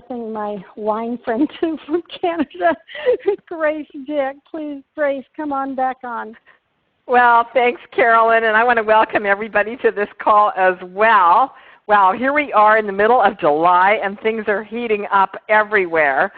Bring my wine friend too from Canada, Grace Dick. Please, Grace, come on back on. Well, thanks, Carolyn, and I want to welcome everybody to this call as well. Wow, here we are in the middle of July, and things are heating up everywhere.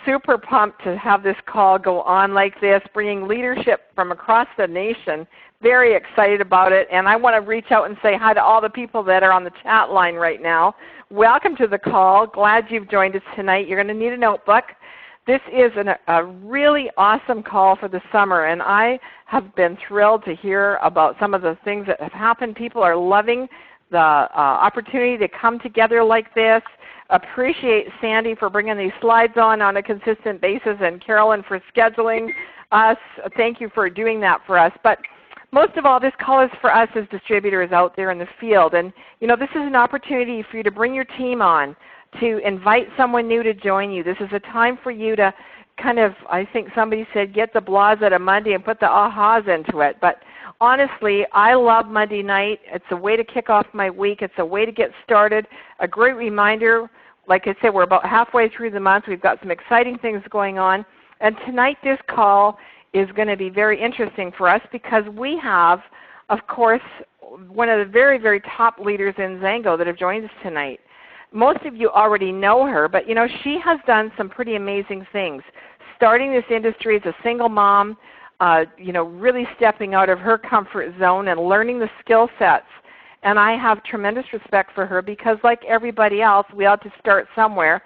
Super pumped to have this call go on like this, bringing leadership from across the nation. Very excited about it, and I want to reach out and say hi to all the people that are on the chat line right now. Welcome to the call. Glad you've joined us tonight. You're going to need a notebook. This is a really awesome call for the summer, and I have been thrilled to hear about some of the things that have happened. People are loving the opportunity to come together like this. Appreciate Sandy for bringing these slides on a consistent basis, and Carolyn for scheduling us. Thank you for doing that for us. But most of all, this call is for us as distributors out there in the field. And this is an opportunity for you to bring your team on, to invite someone new to join you. This is a time for you to kind of, I think somebody said, get the blahs out of Monday and put the ahas into it. But honestly, I love Monday night. It's a way to kick off my week. It's a way to get started. A great reminder, like I said, we're about halfway through the month. We've got some exciting things going on. And tonight this call is going to be very interesting for us because we have, of course, one of the very, very top leaders in Zango that have joined us tonight. Most of you already know her, but she has done some pretty amazing things. Starting this industry as a single mom, really stepping out of her comfort zone and learning the skill sets. And I have tremendous respect for her because like everybody else, we ought to start somewhere.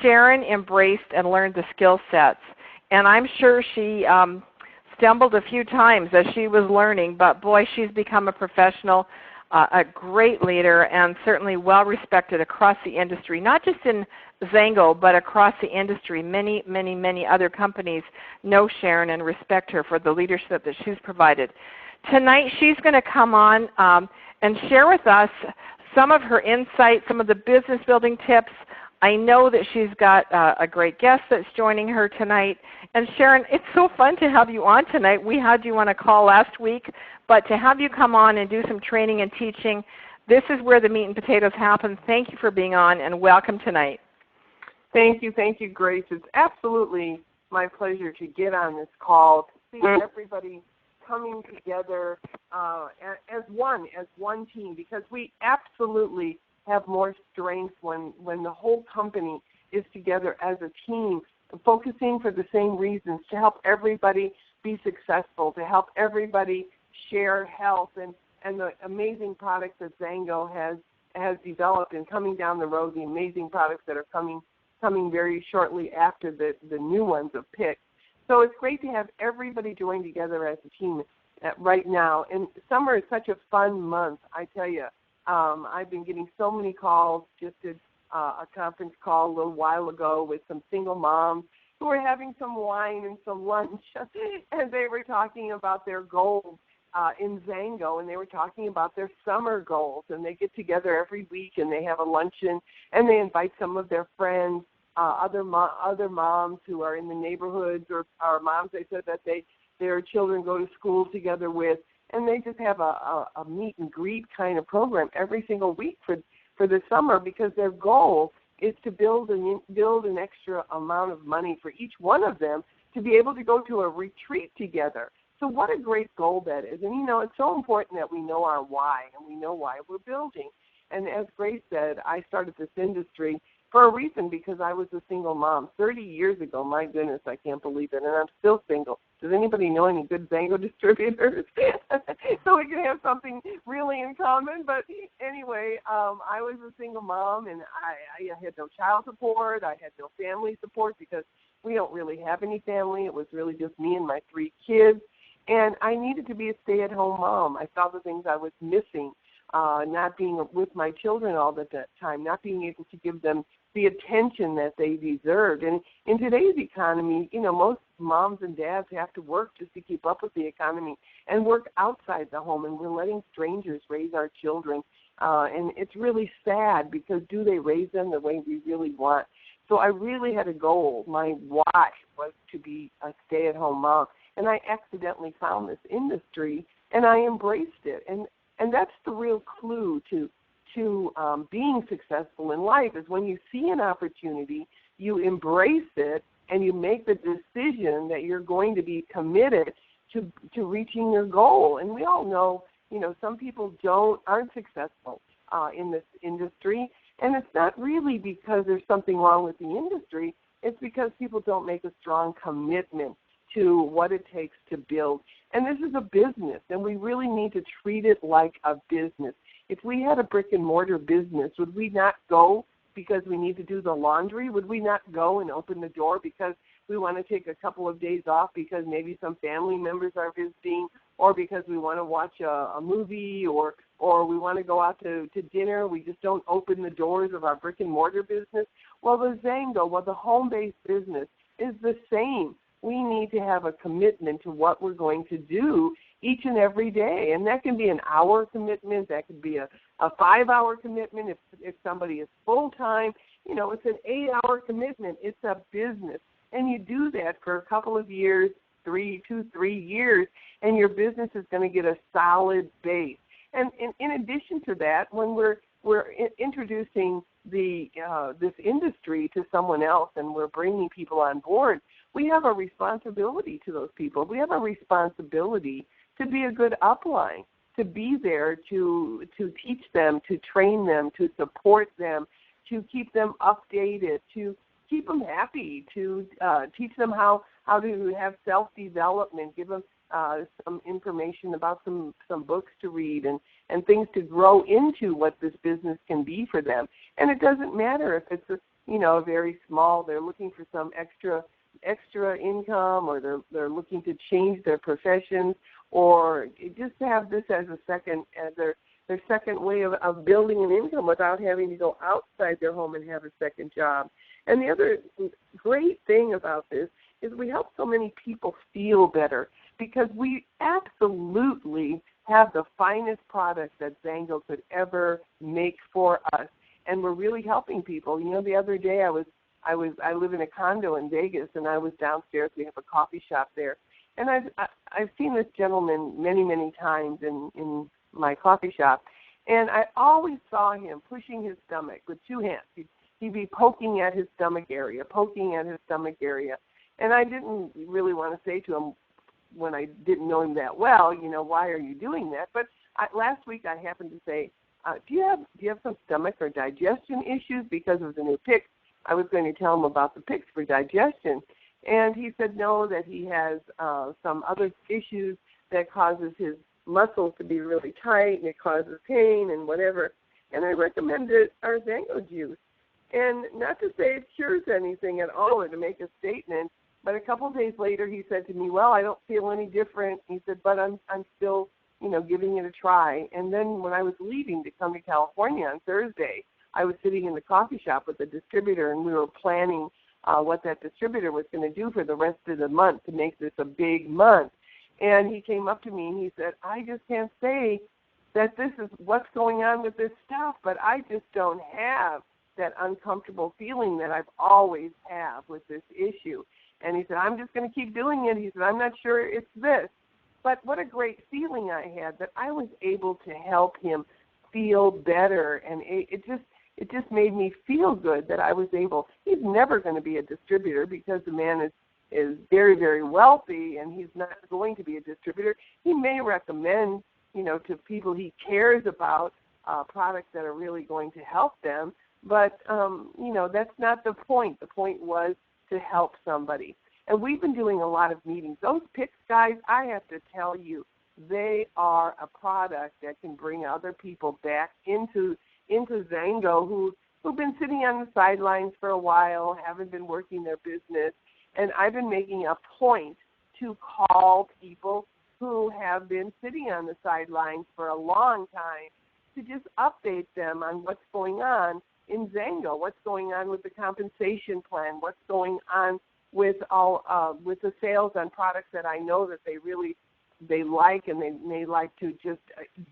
Sharron embraced and learned the skill sets. And I'm sure she stumbled a few times as she was learning, but boy, she's become a professional, a great leader, and certainly well respected across the industry, not just in Zango, but across the industry. Many, many, many other companies know Sharron and respect her for the leadership that she's provided. Tonight she's going to come on and share with us some of her insights, some of the business building tips. I know that she's got a great guest that's joining her tonight. And Sharron, it's so fun to have you on tonight. We had you on a call last week, but to have you come on and do some training and teaching, this is where the meat and potatoes happen. Thank you for being on, and welcome tonight. Thank you, Grace. It's absolutely my pleasure to get on this call, to see everybody coming together as one team, because we absolutely have more strength when the whole company is together as a team, focusing for the same reasons, to help everybody be successful, to help everybody share health and the amazing products that Zango has developed, and coming down the road, the amazing products that are coming very shortly after the new ones of PIC. So it's great to have everybody join together as a team right now. And summer is such a fun month, I tell you. I've been getting so many calls. Just did a conference call a little while ago with some single moms who were having some wine and some lunch, and they were talking about their goals in Zango, and they were talking about their summer goals. And they get together every week, and they have a luncheon, and they invite some of their friends, other moms who are in the neighborhoods, or moms they said that their children go to school together with. And they just have a meet and greet kind of program every single week for the summer, because their goal is to build an extra amount of money for each one of them to be able to go to a retreat together. So what a great goal that is. And, it's so important that we know our why, and we know why we're building. And as Grace said, I started this industry for a reason, because I was a single mom 30 years ago. My goodness, I can't believe it. And I'm still single. Does anybody know any good Zango distributors? So we can have something really in common. But anyway, I was a single mom, and I had no child support. I had no family support, because we don't really have any family. It was really just me and my 3 kids. And I needed to be a stay-at-home mom. I saw the things I was missing, not being with my children all the time, not being able to give them the attention that they deserved. And in today's economy, most moms and dads have to work just to keep up with the economy and work outside the home, and we're letting strangers raise our children. And it's really sad, because do they raise them the way we really want? So I really had a goal. My why was to be a stay-at-home mom. And I accidentally found this industry, and I embraced it. And that's the real clue to to being successful in life is when you see an opportunity, you embrace it, and you make the decision that you're going to be committed to reaching your goal. And we all know, some people aren't successful in this industry, and it's not really because there's something wrong with the industry. It's because people don't make a strong commitment to what it takes to build. And this is a business, and we really need to treat it like a business. If we had a brick-and-mortar business, would we not go because we need to do the laundry? Would we not go and open the door because we want to take a couple of days off because maybe some family members are visiting, or because we want to watch a movie, or we want to go out to dinner? We just don't open the doors of our brick-and-mortar business. Well, the home-based business is the same. We need to have a commitment to what we're going to do each and every day. And that can be an hour commitment. That could be a 5-hour commitment if somebody is full-time. It's an 8-hour commitment. It's a business. And you do that for a couple of years, 3 years, and your business is going to get a solid base. And in addition to that, when we're introducing this industry to someone else and we're bringing people on board, we have a responsibility to those people. We have a responsibility to be a good upline, to be there to teach them, to train them, to support them, to keep them updated, to keep them happy, to teach them how to have self-development, give them some information about some books to read and things to grow into what this business can be for them. And it doesn't matter if it's a very small, they're looking for some extra income, or they're looking to change their professions, or just to have this as their second way of building an income without having to go outside their home and have a second job. And the other great thing about this is we help so many people feel better, because we absolutely have the finest product that Zango could ever make for us, and we're really helping people. The other day I live in a condo in Vegas, and I was downstairs. We have a coffee shop there, and I've seen this gentleman many times in my coffee shop, and I always saw him pushing his stomach with 2 hands. He'd be poking at his stomach area, and I didn't really want to say to him, when I didn't know him that well, why are you doing that? But last week I happened to say, do you have some stomach or digestion issues because of the new picks? I was going to tell him about the picks for digestion, and he said no, that he has some other issues that causes his muscles to be really tight, and it causes pain and whatever. And I recommended our Zango juice. And not to say it cures anything at all or to make a statement, but a couple of days later he said to me, well, I don't feel any different. He said, but I'm still, giving it a try. And then when I was leaving to come to California on Thursday, I was sitting in the coffee shop with the distributor, and we were planning what that distributor was going to do for the rest of the month to make this a big month. And he came up to me and he said, I just can't say that this is what's going on with this stuff, but I just don't have that uncomfortable feeling that I've always have with this issue. And he said, I'm just going to keep doing it. He said, I'm not sure it's this. But what a great feeling I had that I was able to help him feel better. And it just made me feel good that I was able. He's never going to be a distributor because the man is very, very wealthy, and he's not going to be a distributor. He may recommend, to people he cares about products that are really going to help them. But, that's not the point. The point was to help somebody. And we've been doing a lot of meetings. Those picks, guys, I have to tell you, they are a product that can bring other people back into Zango who've been sitting on the sidelines for a while, haven't been working their business. And I've been making a point to call people who have been sitting on the sidelines for a long time to just update them on what's going on in Zango, what's going on with the compensation plan, what's going on with with the sales on products that I know that they like, and they may like to just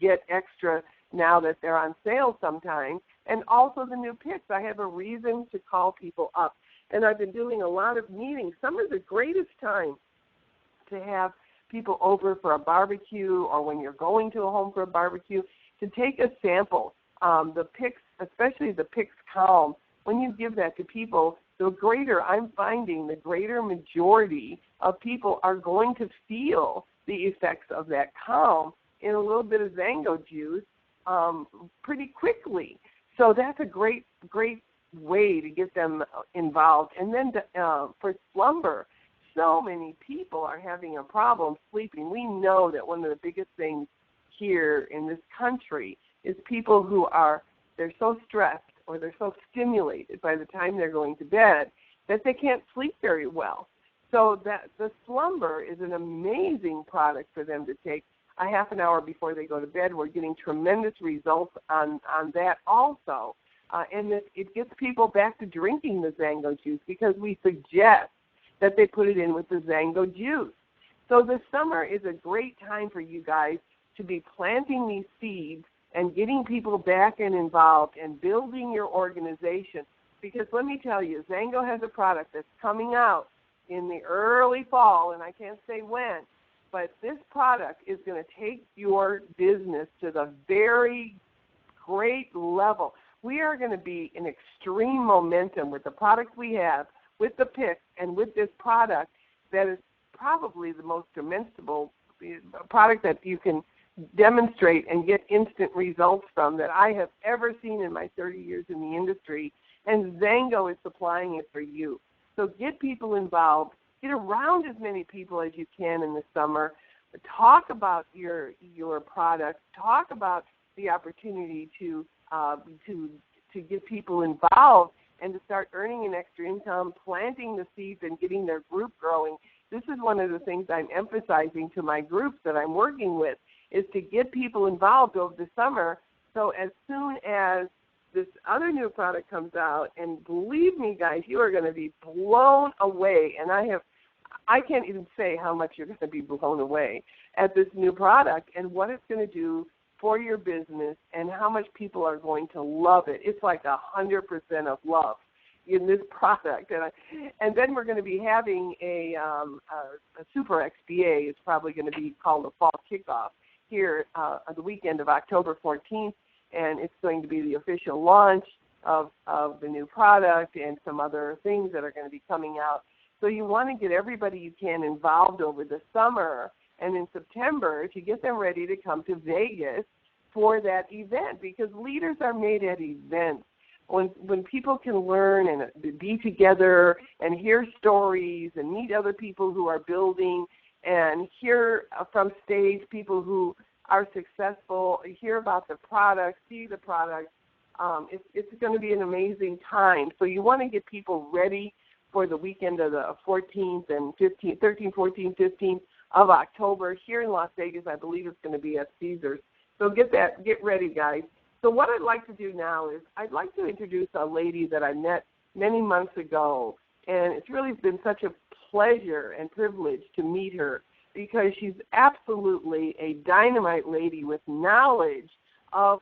get extra now that they're on sale sometimes, and also the new picks. I have a reason to call people up, and I've been doing a lot of meetings. Summer's the greatest time to have people over for a barbecue, or when you're going to a home for a barbecue, to take a sample. The Pix, especially the Pix Calm, when you give that to people, I'm finding the greater majority of people are going to feel the effects of that calm in a little bit of Zango juice pretty quickly. So that's a great way to get them involved. And then for slumber, so many people are having a problem sleeping. We know that one of the biggest things here in this country is people who they're so stressed or they're so stimulated by the time they're going to bed that they can't sleep very well. So that the slumber is an amazing product for them to take a half an hour before they go to bed. We're getting tremendous results on that also. And it gets people back to drinking the Zango juice because we suggest that they put it in with the Zango juice. So the summer is a great time for you guys to be planting these seeds and getting people back and involved and building your organization. Because let me tell you, Zango has a product that's coming out in the early fall, and I can't say when, but this product is going to take your business to the very great level. We are going to be in extreme momentum with the product we have, with the PIC, and with this product that is probably the most demonstrable product that you can demonstrate and get instant results from that I have ever seen in my 30 years in the industry, and Zango is supplying it for you. So get people involved. Get around as many people as you can in the summer. Talk about your product. Talk about the opportunity to get people involved and to start earning an extra income, planting the seeds and getting their group growing. This is one of the things I'm emphasizing to my groups that I'm working with, is to get people involved over the summer. So as soon as this other new product comes out, and believe me, guys, you are going to be blown away. And I can't even say how much you're going to be blown away at this new product and what it's going to do for your business and how much people are going to love it. It's like 100% of love in this product. And then we're going to be having a Super XBA. It's probably going to be called a Fall Kickoff here on the weekend of October 14th. And it's going to be the official launch of the new product and some other things that are going to be coming out. So you want to get everybody you can involved over the summer, and in September to get them ready to come to Vegas for that event, because leaders are made at events. When people can learn and be together and hear stories and meet other people who are building and hear from stage people who are successful, hear about the product, see the product, it's going to be an amazing time. So you want to get people ready for the weekend of the 14th and 15th, 13th, 14th, 15th of October here in Las Vegas. I believe it's going to be at Caesars. So get ready, guys. So what I'd like to do now is I'd like to introduce a lady that I met many months ago, and it's really been such a pleasure and privilege to meet her, because she's absolutely a dynamite lady with knowledge of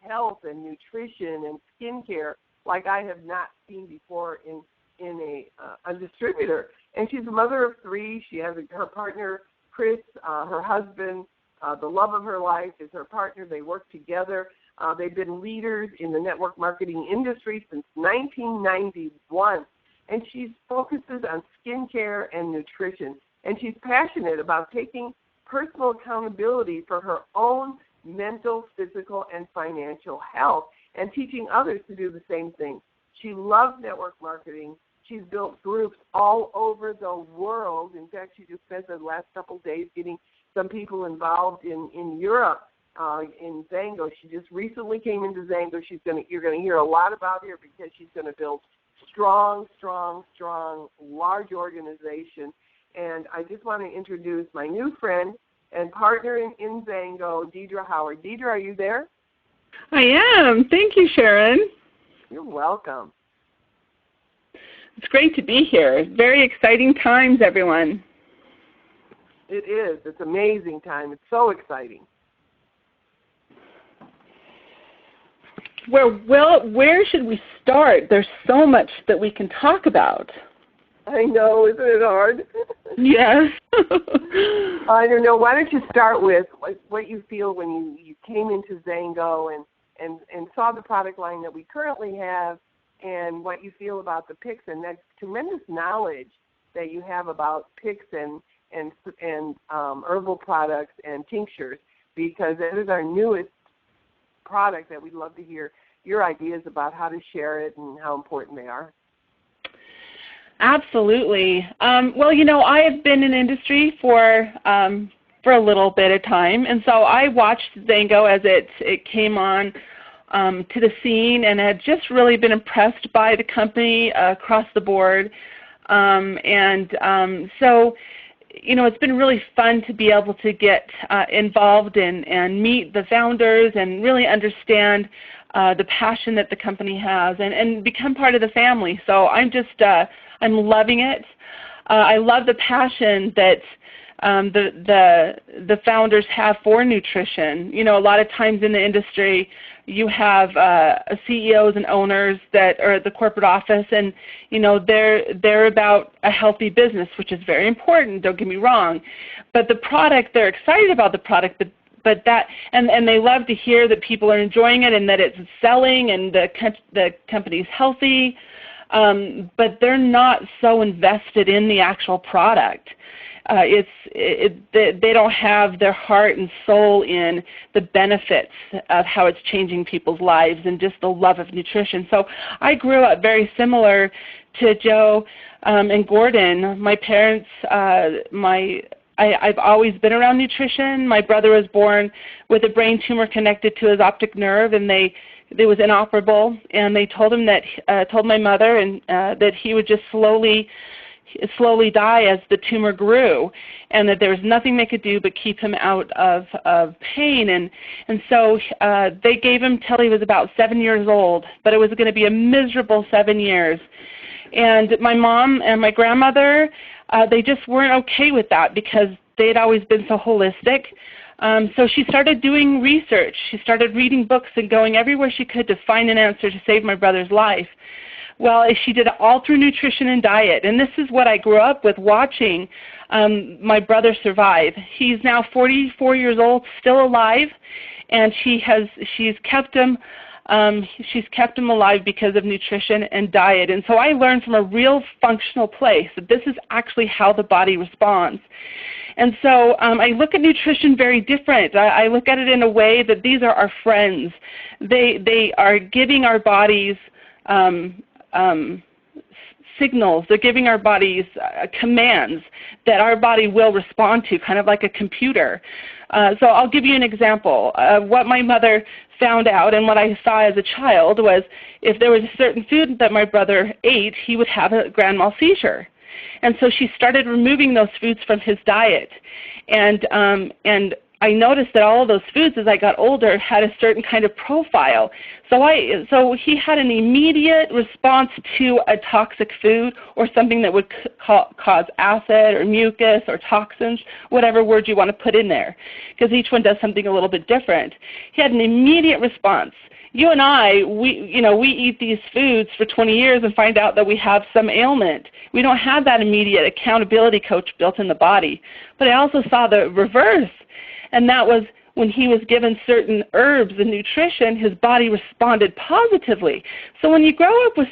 health and nutrition and skincare like I have not seen before in a distributor. And she's a mother of 3. She has her partner, Chris, her husband, the love of her life is her partner. They work together. They've been leaders in the network marketing industry since 1991. And she focuses on skincare and nutrition. And she's passionate about taking personal accountability for her own mental, physical, and financial health and teaching others to do the same thing. She loves network marketing. She's built groups all over the world. In fact, she just spent the last couple of days getting some people involved in Europe in Zango. She just recently came into Zango. You're going to hear a lot about her because she's going to build strong, large organization. And I just want to introduce my new friend and partner in Zango, Deidre Howard. Deidre, are you there? I am. Thank you, Sharron. You're welcome. It's great to be here. Very exciting times, everyone. It is. It's an amazing time. It's so exciting. Where should we start? There's so much that we can talk about. I know. Isn't it hard? Yes. I don't know. Why don't you start with what you feel when you came into Zango and saw the product line that we currently have and what you feel about the picks, and that tremendous knowledge that you have about picks and herbal products and tinctures, because that is our newest product that we'd love to hear your ideas about how to share it and how important they are. Absolutely. Well, you know, I have been in industry for a little bit of time, and so I watched Zango as it came on to the scene, and had just really been impressed by the company across the board. So, you know, it's been really fun to be able to get involved and meet the founders and really understand the passion that the company has and become part of the family. So I'm just, I'm loving it. I love the passion that the founders have for nutrition. You know, a lot of times in the industry, you have CEOs and owners that are at the corporate office, and you know they're about a healthy business, which is very important. Don't get me wrong, but the product, they're excited about the product, but that and they love to hear that people are enjoying it and that it's selling and the company's healthy, but they're not so invested in the actual product. They don't have their heart and soul in the benefits of how it's changing people's lives and just the love of nutrition. So I grew up very similar to Joe and Gordon. My parents, I've always been around nutrition. My brother was born with a brain tumor connected to his optic nerve, and it was inoperable. And they told him told my mother that he would just slowly die as the tumor grew, and that there was nothing they could do but keep him out of pain. And so they gave him till he was about 7 years old, but it was going to be a miserable 7 years. And my mom and my grandmother, they just weren't okay with that because they had always been so holistic. So she started doing research. She started reading books and going everywhere she could to find an answer to save my brother's life. Well, she did it all through nutrition and diet, and this is what I grew up with watching my brother survive. He's now 44 years old, still alive, and she's kept him alive because of nutrition and diet. And so I learned from a real functional place that this is actually how the body responds. And so I look at nutrition very different. I look at it in a way that these are our friends. They are giving our bodies signals. They're giving our bodies commands that our body will respond to, kind of like a computer. So I'll give you an example. What my mother found out and what I saw as a child was if there was a certain food that my brother ate, he would have a grand mal seizure. And so she started removing those foods from his diet. And I noticed that all of those foods as I got older had a certain kind of profile. So he had an immediate response to a toxic food or something that would cause acid or mucus or toxins, whatever word you want to put in there, because each one does something a little bit different. He had an immediate response. You and I, we eat these foods for 20 years and find out that we have some ailment. We don't have that immediate accountability coach built in the body. But I also saw the reverse. And that was when he was given certain herbs and nutrition, his body responded positively. So when you grow up with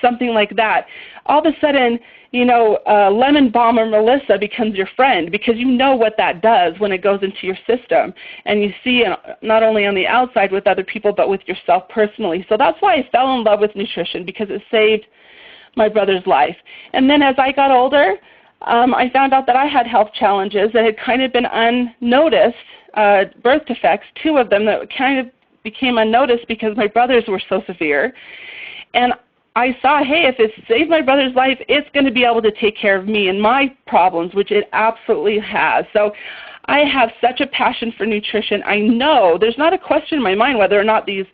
something like that, all of a sudden, lemon balm or Melissa becomes your friend because you know what that does when it goes into your system. And you see it not only on the outside with other people, but with yourself personally. So that's why I fell in love with nutrition, because it saved my brother's life. And then as I got older, I found out that I had health challenges that had kind of been unnoticed, birth defects, 2 of them that kind of became unnoticed because my brothers were so severe. And I saw, hey, if it saved my brother's life, it's going to be able to take care of me and my problems, which it absolutely has. So I have such a passion for nutrition. I know there's not a question in my mind whether or not the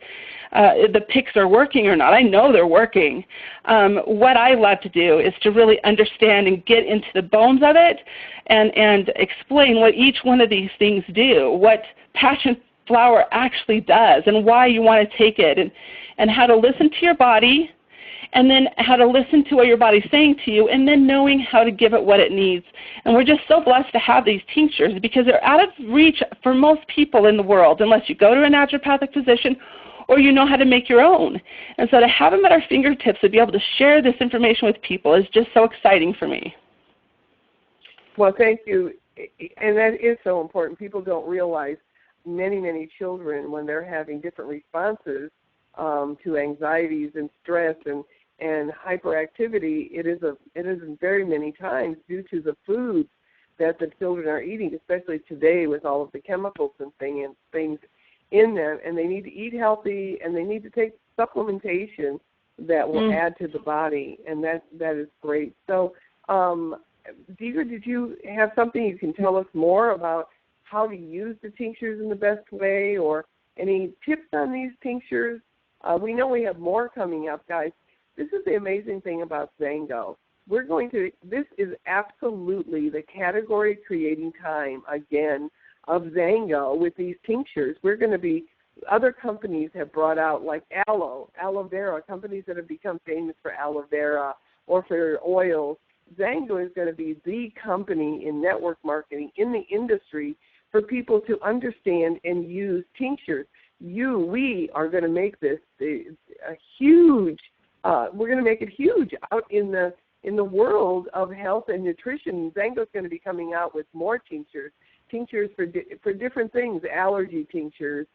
picks are working or not. I know they're working. What I love to do is to really understand and get into the bones of it and explain what each one of these things do, what passion flower actually does and why you want to take it, and how to listen to your body, and then how to listen to what your body's saying to you, and then knowing how to give it what it needs. And we're just so blessed to have these tinctures because they're out of reach for most people in the world unless you go to a naturopathic physician or you know how to make your own. And so to have them at our fingertips, to be able to share this information with people is just so exciting for me. Well, thank you. And that is so important. People don't realize many children, when they're having different responses to anxieties and stress and hyperactivity, it is very many times due to the foods that the children are eating, especially today with all of the chemicals and things in them. And they need to eat healthy, and they need to take supplementation that will add to the body, and that is great. So, Deidre, did you have something you can tell us more about how to use the tinctures in the best way, or any tips on these tinctures? We know we have more coming up, guys. This is the amazing thing about Zango. This is absolutely the category creating time, again, of Zango with these tinctures. Other companies have brought out, like aloe vera, companies that have become famous for aloe vera or for oils. Zango is going to be the company in network marketing in the industry for people to understand and use tinctures. We are going to make this a huge. We're going to make it huge out in the world of health and nutrition. Zango's going to be coming out with more tinctures for different things, allergy tinctures,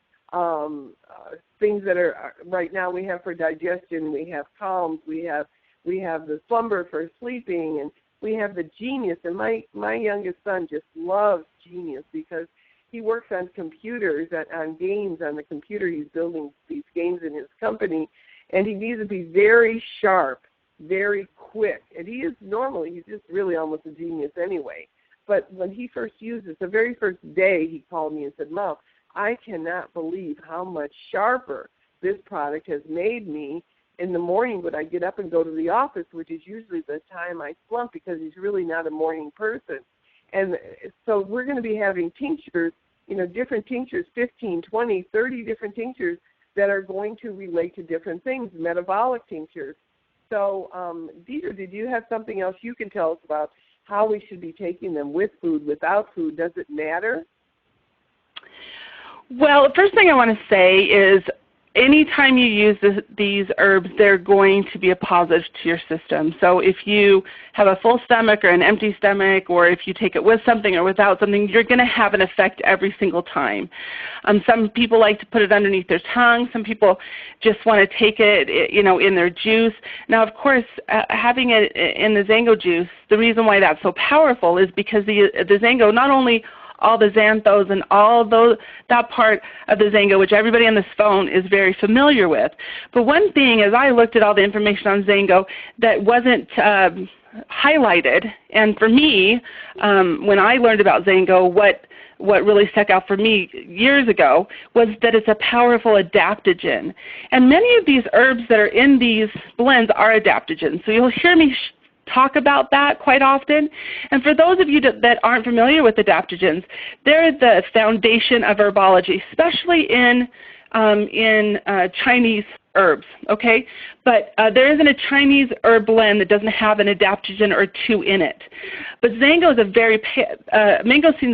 things that are right now we have for digestion. We have calms. We have the slumber for sleeping, and we have the Genius. And my youngest son just loves Genius because he works on computers, on games on the computer. He's building these games in his company, and he needs to be very sharp, very quick. And he's just really almost a genius anyway. But when he first used it, the very first day he called me and said, Mom, I cannot believe how much sharper this product has made me in the morning when I get up and go to the office, which is usually the time I slump because he's really not a morning person. And so we're going to be having tinctures, different tinctures, 15, 20, 30 different tinctures that are going to relate to different things, metabolic tinctures. So, Deidre, did you have something else you can tell us about how we should be taking them with food, without food? Does it matter? Well, the first thing I want to say is anytime you use these herbs, they're going to be a positive to your system. So if you have a full stomach or an empty stomach, or if you take it with something or without something, you're going to have an effect every single time. Some people like to put it underneath their tongue. Some people just want to take it, in their juice. Now, of course, having it in the Zango juice, the reason why that's so powerful is because the Zango not only all the xanthos and that part of the Zango, which everybody on this phone is very familiar with. But one thing is I looked at all the information on Zango that wasn't highlighted. And for me, when I learned about Zango, what really stuck out for me years ago was that it's a powerful adaptogen. And many of these herbs that are in these blends are adaptogens. So you'll hear me talk about that quite often. And for those of you that aren't familiar with adaptogens, they're the foundation of herbology, especially in Chinese herbs, okay? But there isn't a Chinese herb blend that doesn't have an adaptogen or two in it. But mangosteen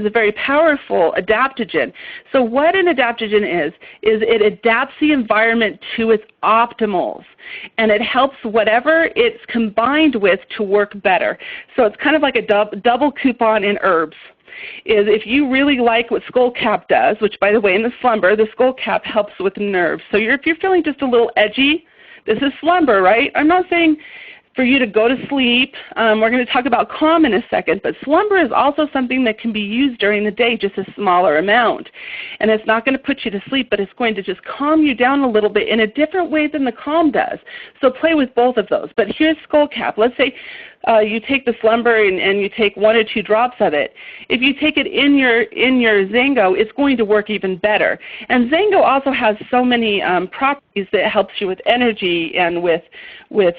is a very powerful adaptogen. So what an adaptogen is it adapts the environment to its optimals, and it helps whatever it's combined with to work better. So it's kind of like a double coupon in herbs. Is if you really like what skullcap does, which, by the way, in the slumber, the skullcap helps with nerves. So if you're feeling just a little edgy, this is slumber, right? I'm not saying for you to go to sleep. We're going to talk about calm in a second, but slumber is also something that can be used during the day, just a smaller amount. And it's not going to put you to sleep, but it's going to just calm you down a little bit in a different way than the calm does. So play with both of those. But here's skullcap. Let's say you take the slumber and you take 1 or 2 drops of it. If you take it in your Zango, it's going to work even better. And Zango also has so many properties that helps you with energy and with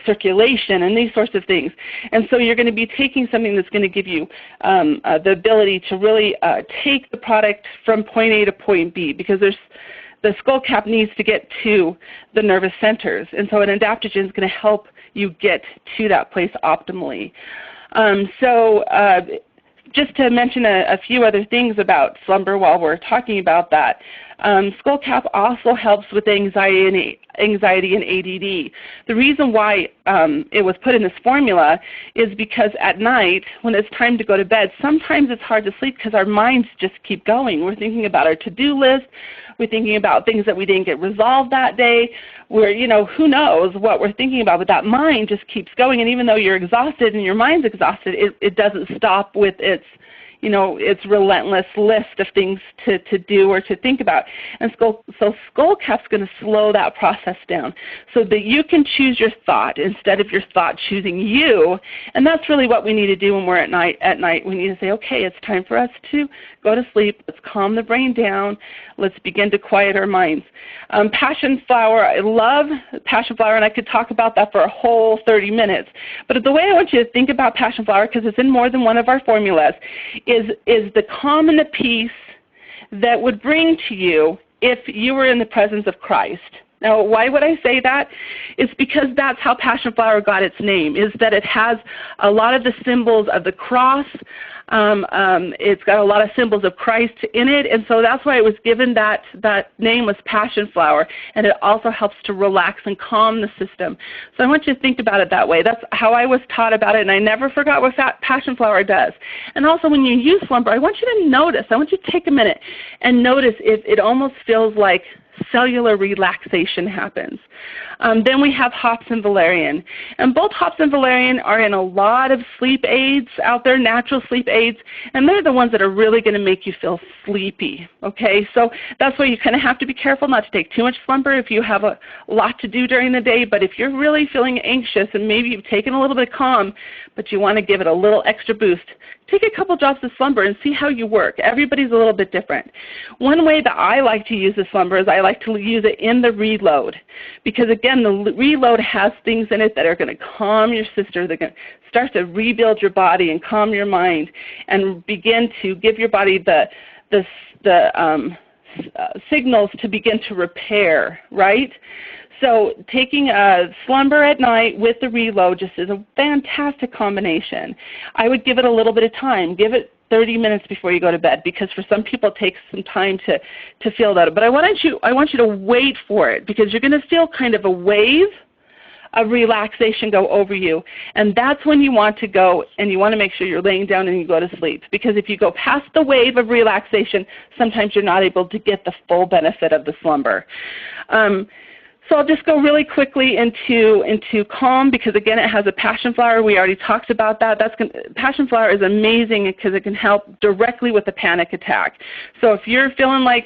circulation and these sorts of things. And so you're going to be taking something that's going to give you the ability to really take the product from point A to point B, because the skullcap needs to get to the nervous centers. And so an adaptogen is going to help you get to that place optimally. Just to mention a few other things about slumber while we're talking about that. Skullcap also helps with anxiety and ADD. The reason why it was put in this formula is because at night, when it's time to go to bed, sometimes it's hard to sleep because our minds just keep going. We're thinking about our to-do list. We're thinking about things that we didn't get resolved that day. We're, who knows what we're thinking about, but that mind just keeps going. And even though you're exhausted and your mind's exhausted, it doesn't stop with its relentless list of things to do or to think about. And so Skullcap's going to slow that process down so that you can choose your thought instead of your thought choosing you. And that's really what we need to do when we're at night. We need to say, okay, it's time for us to go to sleep. Let's calm the brain down. Let's begin to quiet our minds. Passion flower, I love passion flower, and I could talk about that for a whole 30 minutes. But the way I want you to think about passion flower, because it's in more than one of our formulas, is the calm and the peace that would bring to you if you were in the presence of Christ. Now, why would I say that? It's because that's how passion flower got its name, is that it has a lot of the symbols of the cross. It's got a lot of symbols of Christ in it, and so that's why it was given that name was passion flower, and it also helps to relax and calm the system. So I want you to think about it that way. That's how I was taught about it, and I never forgot what passion flower does. And also when you use slumber, I want you to notice, I want you to take a minute and notice if it almost feels like cellular relaxation happens. Then we have hops and valerian. And both hops and valerian are in a lot of sleep aids out there, natural sleep aids, and they're the ones that are really going to make you feel sleepy. Okay, so that's why you kind of have to be careful not to take too much slumber if you have a lot to do during the day. But if you're really feeling anxious and maybe you've taken a little bit of calm, but you want to give it a little extra boost, take a couple drops of slumber and see how you work. Everybody's a little bit different. One way that I like to use the slumber is I like to use it in the reload, because again, the reload has things in it that are going to calm your sister. They're going to start to rebuild your body and calm your mind and begin to give your body the signals to begin to repair, right? So taking a slumber at night with the reload just is a fantastic combination. I would give it a little bit of time. Give it 30 minutes before you go to bed, because for some people it takes some time to feel that. But I want you to wait for it, because you're going to feel kind of a wave of relaxation go over you. And that's when you want to go and you want to make sure you're laying down and you go to sleep. Because if you go past the wave of relaxation, sometimes you're not able to get the full benefit of the slumber. So I'll just go really quickly into calm, because again it has a passion flower. We already talked about that. Passion flower is amazing because it can help directly with a panic attack. So if you're feeling like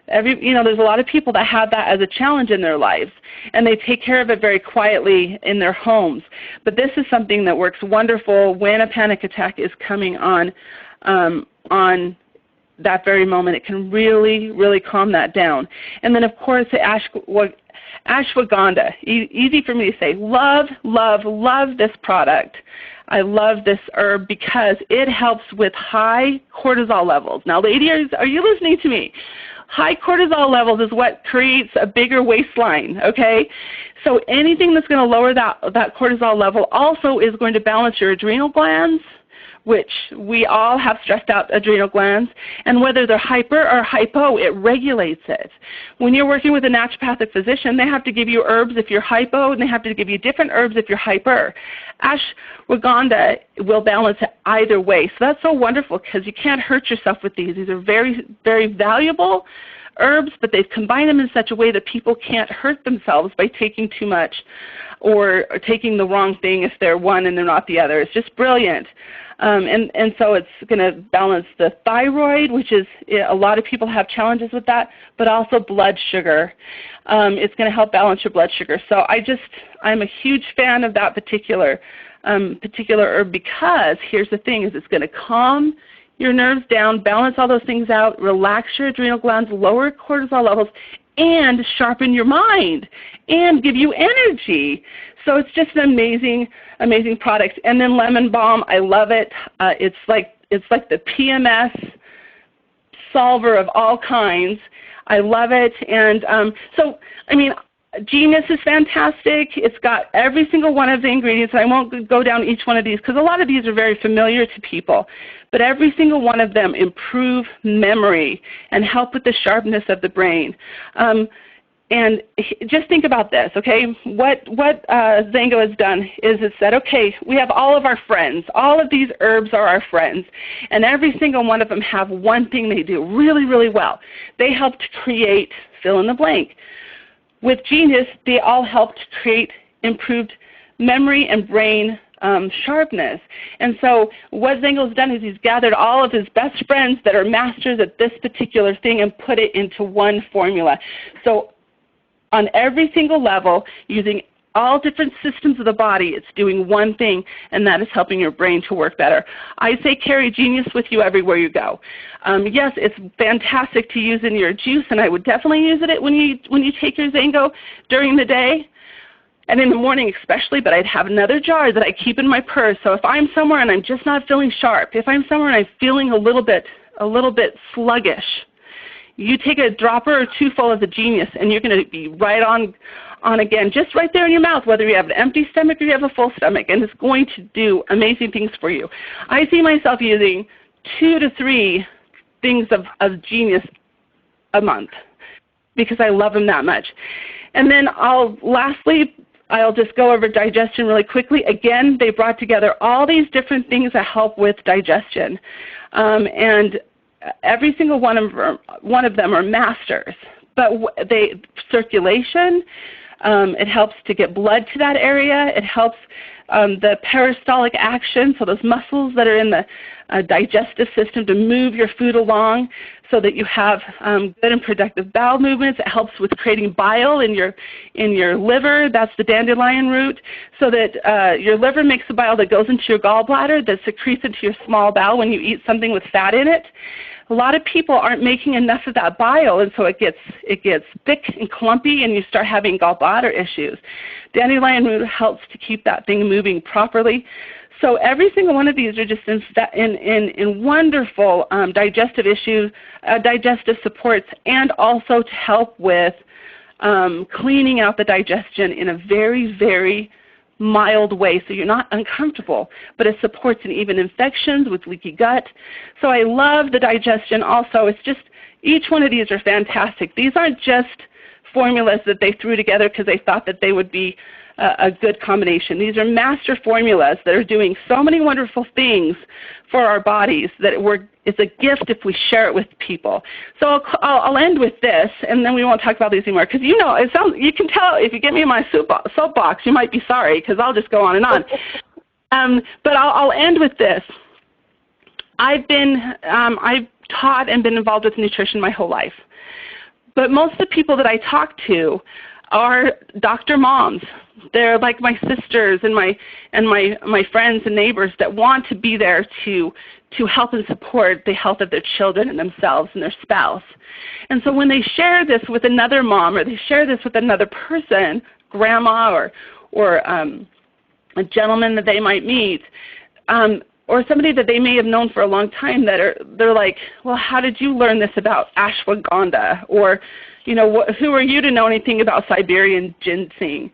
there's a lot of people that have that as a challenge in their lives, and they take care of it very quietly in their homes. But this is something that works wonderful when a panic attack is coming on that very moment. It can really, really calm that down. And then of course the ashwagandha, easy for me to say. Love, love, love this product. I love this herb because it helps with high cortisol levels. Now, ladies, are you listening to me? High cortisol levels is what creates a bigger waistline, okay? So anything that's going to lower that cortisol level also is going to balance your adrenal glands, which we all have stressed out adrenal glands, and whether they're hyper or hypo, it regulates it. When you're working with a naturopathic physician, they have to give you herbs if you're hypo, and they have to give you different herbs if you're hyper. Ashwagandha will balance it either way. So that's so wonderful, because you can't hurt yourself with these. These are very, very valuable herbs, but they've combined them in such a way that people can't hurt themselves by taking too much or taking the wrong thing if they're one and they're not the other. It's just brilliant. And so it's going to balance the thyroid, which is, a lot of people have challenges with that, but also blood sugar. It's going to help balance your blood sugar. So I'm a huge fan of that particular herb, because here's the thing, is it's going to calm your nerves down, balance all those things out, relax your adrenal glands, lower cortisol levels, and sharpen your mind and give you energy. So it's just an amazing, amazing product. And then lemon balm, I love it. It's like the PMS solver of all kinds. I love it. And Genius is fantastic. It's got every single one of the ingredients. I won't go down each one of these because a lot of these are very familiar to people. But every single one of them improve memory and help with the sharpness of the brain. And just think about this, okay? What Zango has done is it said, okay, we have all of our friends. All of these herbs are our friends. And every single one of them have one thing they do really, really well. They help to create fill in the blank. With Genius, they all helped create improved memory and brain sharpness. And so what Zango's done is he's gathered all of his best friends that are masters at this particular thing and put it into one formula. So on every single level, using all different systems of the body, it's doing one thing, and that is helping your brain to work better. I say carry Genius with you everywhere you go. Yes, it's fantastic to use in your juice, and I would definitely use it when you take your Zango during the day and in the morning especially, but I'd have another jar that I keep in my purse. So if I'm somewhere and I'm just not feeling sharp, if I'm somewhere and I'm feeling a little bit sluggish, you take a dropper or two full of the Genius, and you're going to be right on again, just right there in your mouth, whether you have an empty stomach or you have a full stomach, and it's going to do amazing things for you. I see myself using 2 to 3 things of Genius a month because I love them that much. And then lastly, I'll just go over digestion really quickly. Again, they brought together all these different things that help with digestion. And every single one of them are masters. But circulation, it helps to get blood to that area. It helps the peristaltic action, so those muscles that are in the digestive system to move your food along so that you have good and productive bowel movements. It helps with creating bile in your liver. That's the dandelion root, so that your liver makes the bile that goes into your gallbladder that secretes into your small bowel when you eat something with fat in it. A lot of people aren't making enough of that bile, and so it gets thick and clumpy, and you start having gallbladder issues. Dandelion root helps to keep that thing moving properly. So every single one of these are just in wonderful digestive issues, digestive supports, and also to help with cleaning out the digestion in a very, very mild way, so you're not uncomfortable, but it supports in even infections with leaky gut. So I love the digestion also. It's just, each one of these are fantastic. These aren't just formulas that they threw together because they thought that they would be a good combination. These are master formulas that are doing so many wonderful things for our bodies that it's a gift if we share it with people. So I'll end with this, and then we won't talk about these anymore, because you can tell if you get me in my soapbox, you might be sorry, because I'll just go on and on. But I'll end with this. I've taught and been involved with nutrition my whole life, but most of the people that I talk to are doctor moms. They're like my sisters and my friends and neighbors that want to be there to help and support the health of their children and themselves and their spouse. And so when they share this with another mom, or they share this with another person, grandma or a gentleman that they might meet, or somebody that they may have known for a long time, they're like, well, how did you learn this about ashwagandha? Or, who are you to know anything about Siberian ginseng?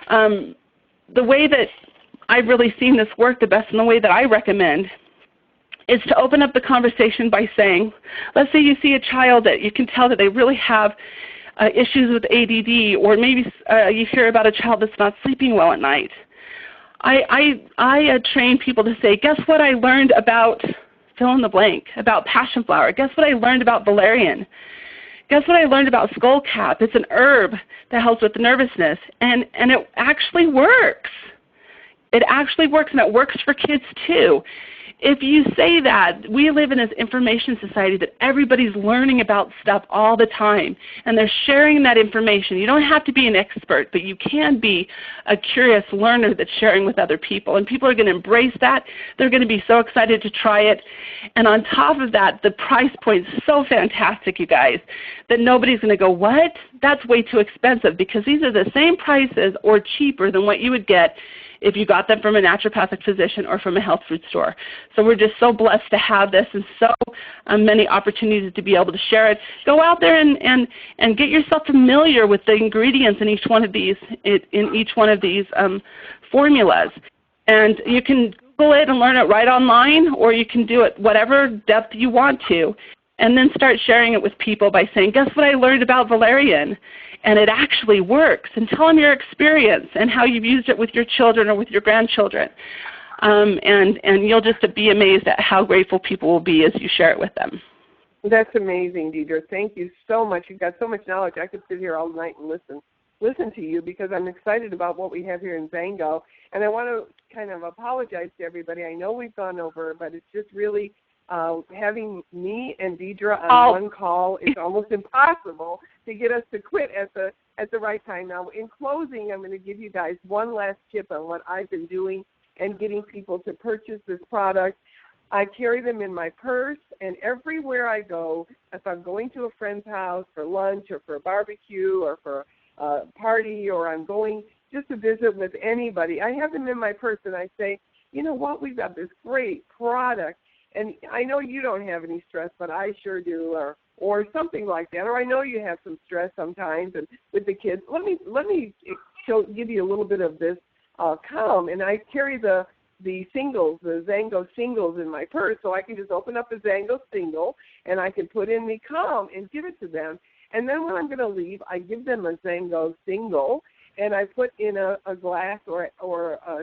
The way that I've really seen this work the best, and the way that I recommend, is to open up the conversation by saying, let's say you see a child that you can tell that they really have issues with ADD, or maybe you hear about a child that's not sleeping well at night. I train people to say, guess what I learned about fill in the blank, about passion flower? Guess what I learned about valerian? Guess what I learned about skullcap? It's an herb that helps with nervousness, and it actually works. It actually works, and it works for kids too. If you say that, we live in this information society that everybody's learning about stuff all the time, and they're sharing that information. You don't have to be an expert, but you can be a curious learner that's sharing with other people, and people are going to embrace that. They're going to be so excited to try it, and on top of that, the price point is so fantastic, you guys, that nobody's going to go, what? That's way too expensive, because these are the same prices or cheaper than what you would get if you got them from a naturopathic physician or from a health food store. So we're just so blessed to have this and so many opportunities to be able to share it. Go out there and get yourself familiar with the ingredients in each one of these formulas. And you can Google it and learn it right online, or you can do it whatever depth you want to, and then start sharing it with people by saying, guess what I learned about valerian? And it actually works. And tell them your experience and how you've used it with your children or with your grandchildren. And you'll just be amazed at how grateful people will be as you share it with them. That's amazing, Deidre. Thank you so much. You've got so much knowledge. I could sit here all night and listen to you because I'm excited about what we have here in Zango. And I want to kind of apologize to everybody. I know we've gone over, but it's just really having me and Deidre on one call is almost impossible to get us to quit at the right time. Now, in closing, I'm going to give you guys one last tip on what I've been doing and getting people to purchase this product. I carry them in my purse, and everywhere I go, if I'm going to a friend's house for lunch or for a barbecue or for a party, or I'm going just to visit with anybody, I have them in my purse, and I say, you know what, we've got this great product. And I know you don't have any stress, but I sure do, or something like that. Or I know you have some stress sometimes, and with the kids. Let me give you a little bit of this calm. And I carry the singles, the Zango singles in my purse, so I can just open up a Zango single, and I can put in the calm and give it to them. And then when I'm going to leave, I give them a Zango single, and I put in a glass or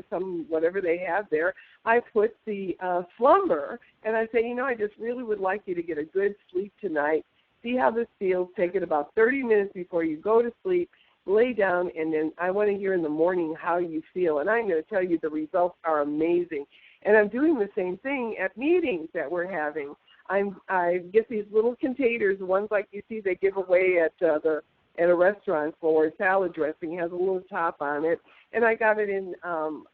some whatever they have there. I put the slumber, and I say, you know, I just really would like you to get a good sleep tonight. See how this feels. Take it about 30 minutes before you go to sleep. Lay down, and then I want to hear in the morning how you feel. And I'm going to tell you the results are amazing. And I'm doing the same thing at meetings that we're having. I get these little containers, the ones like you see they give away at a restaurant for salad dressing. It has a little top on it, and I got it in oh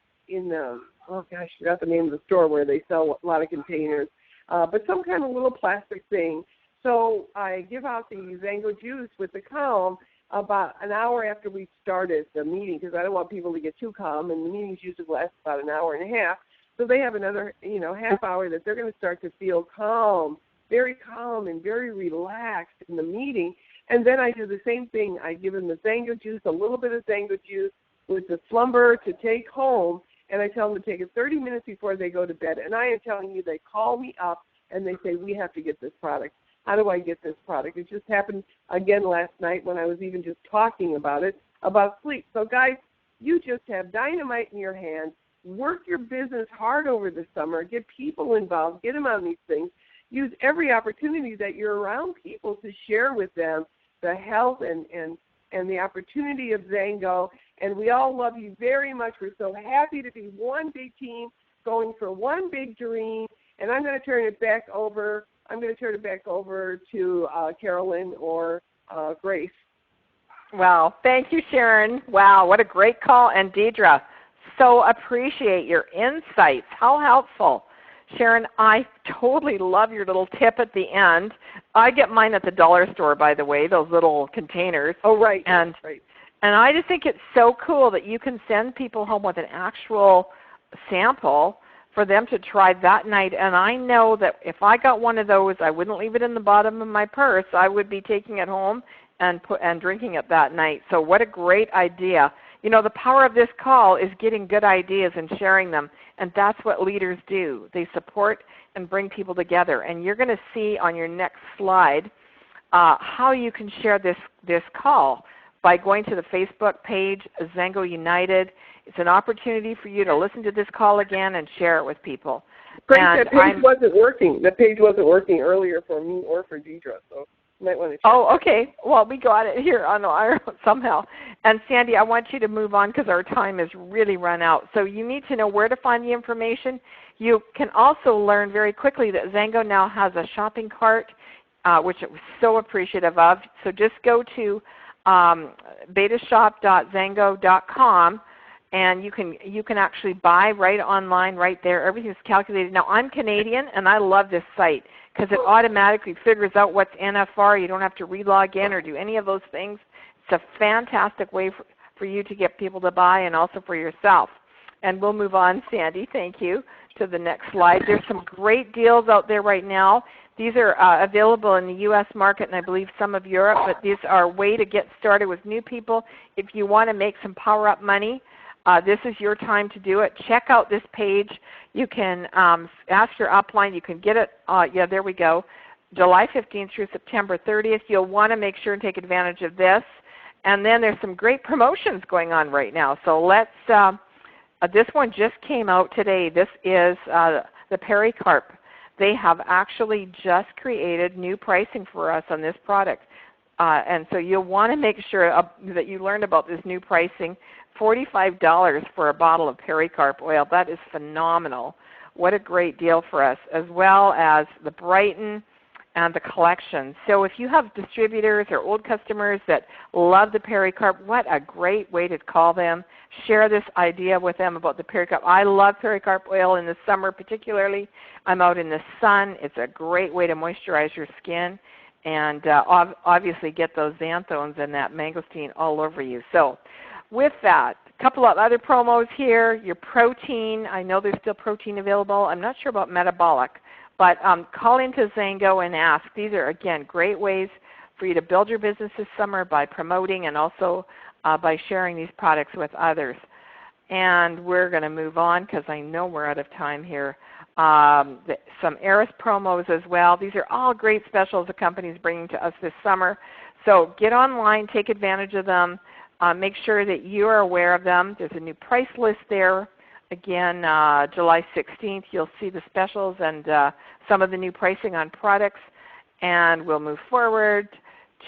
gosh, I forgot the name of the store where they sell a lot of containers, but some kind of little plastic thing. So I give out the Zango juice with the calm about an hour after we started the meeting, because I don't want people to get too calm, and the meetings usually last about an hour and a half. So they have another, half hour that they're going to start to feel calm, very calm and very relaxed in the meeting. And then I do the same thing. I give them the Zango juice, a little bit of Zango juice with the slumber to take home, and I tell them to take it 30 minutes before they go to bed. And I am telling you, they call me up and they say, we have to get this product. How do I get this product? It just happened again last night when I was even just talking about it, about sleep. So, guys, you just have dynamite in your hands. Work your business hard over the summer. Get people involved. Get them on these things. Use every opportunity that you're around people to share with them the health and the opportunity of Zango. And we all love you very much. We're so happy to be one big team going for one big dream. And I'm going to turn it back over. To Carolyn or Grace. Wow. Thank you, Sharron. Wow, what a great call. And Deidre, so appreciate your insights. How helpful. Sharron, I totally love your little tip at the end. I get mine at the dollar store, by the way, those little containers. Oh, right. And right. And I just think it's so cool that you can send people home with an actual sample for them to try that night. And I know that if I got one of those, I wouldn't leave it in the bottom of my purse. I would be taking it home and drinking it that night. So what a great idea. You know, the power of this call is getting good ideas and sharing them, and that's what leaders do. They support and bring people together. And you're going to see on your next slide how you can share this call by going to the Facebook page, Zango United. It's an opportunity for you to listen to this call again and share it with people. Great, that page wasn't working. That page wasn't working earlier for me or for Deidre, so you might want to check. Oh, okay. Well, we got it here on our somehow. And Sandy, I want you to move on because our time has really run out. So you need to know where to find the information. You can also learn very quickly that Zango now has a shopping cart, which it was so appreciative of. So just go to betashop.zango.com, and you can actually buy right online, right there. Everything's calculated. Now, I'm Canadian, and I love this site because it automatically figures out what's NFR. You don't have to re-log in or do any of those things. It's a fantastic way for you to get people to buy and also for yourself. And we'll move on, Sandy, thank you, to the next slide. There's some great deals out there right now. These are available in the U.S. market and I believe some of Europe, but these are a way to get started with new people. If you want to make some power-up money, this is your time to do it. Check out this page. You can ask your upline. You can get it, yeah, there we go, July 15th through September 30th. You'll want to make sure and take advantage of this. And then there's some great promotions going on right now. So let's, this one just came out today. This is the pericarp. They have actually just created new pricing for us on this product. And so you'll want to make sure that you learn about this new pricing. $45 for a bottle of pericarp oil. That is phenomenal. What a great deal for us, as well as the Brighten and the collection. So if you have distributors or old customers that love the pericarp, what a great way to call them. Share this idea with them about the pericarp. I love pericarp oil in the summer particularly. I'm out in the sun. It's a great way to moisturize your skin and obviously get those xanthones and that mangosteen all over you. So with that, a couple of other promos here. Your protein, I know there's still protein available. I'm not sure about metabolic, but call into Zango and ask. These are, again, great ways for you to build your business this summer by promoting and also by sharing these products with others. And we're going to move on because I know we're out of time here. Some Eris promos as well. These are all great specials the company's bringing to us this summer. So get online, take advantage of them. Make sure that you are aware of them. There's a new price list there. Again, July 16th, you'll see the specials and some of the new pricing on products. And we'll move forward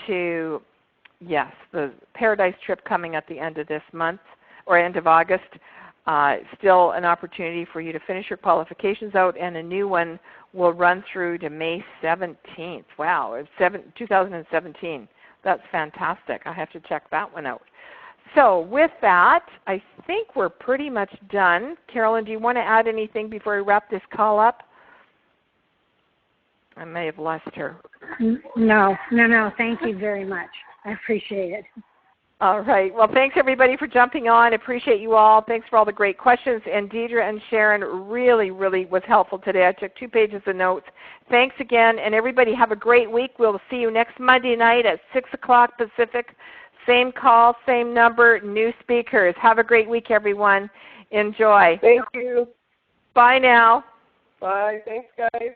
to, yes, the Paradise trip coming at the end of this month or end of August. Still an opportunity for you to finish your qualifications out, and a new one will run through to May 17th. Wow, it's 2017. That's fantastic. I have to check that one out. So with that, I think we're pretty much done. Carolyn, do you want to add anything before we wrap this call up? I may have lost her. No. Thank you very much. I appreciate it. All right. Well, thanks everybody for jumping on. Appreciate you all. Thanks for all the great questions. And Deidre and Sharron really was helpful today. I took 2 pages of notes. Thanks again. And everybody have a great week. We'll see you next Monday night at 6 o'clock Pacific. Same call, same number, new speakers. Have a great week, everyone. Enjoy. Thank you. Bye now. Bye. Thanks, guys.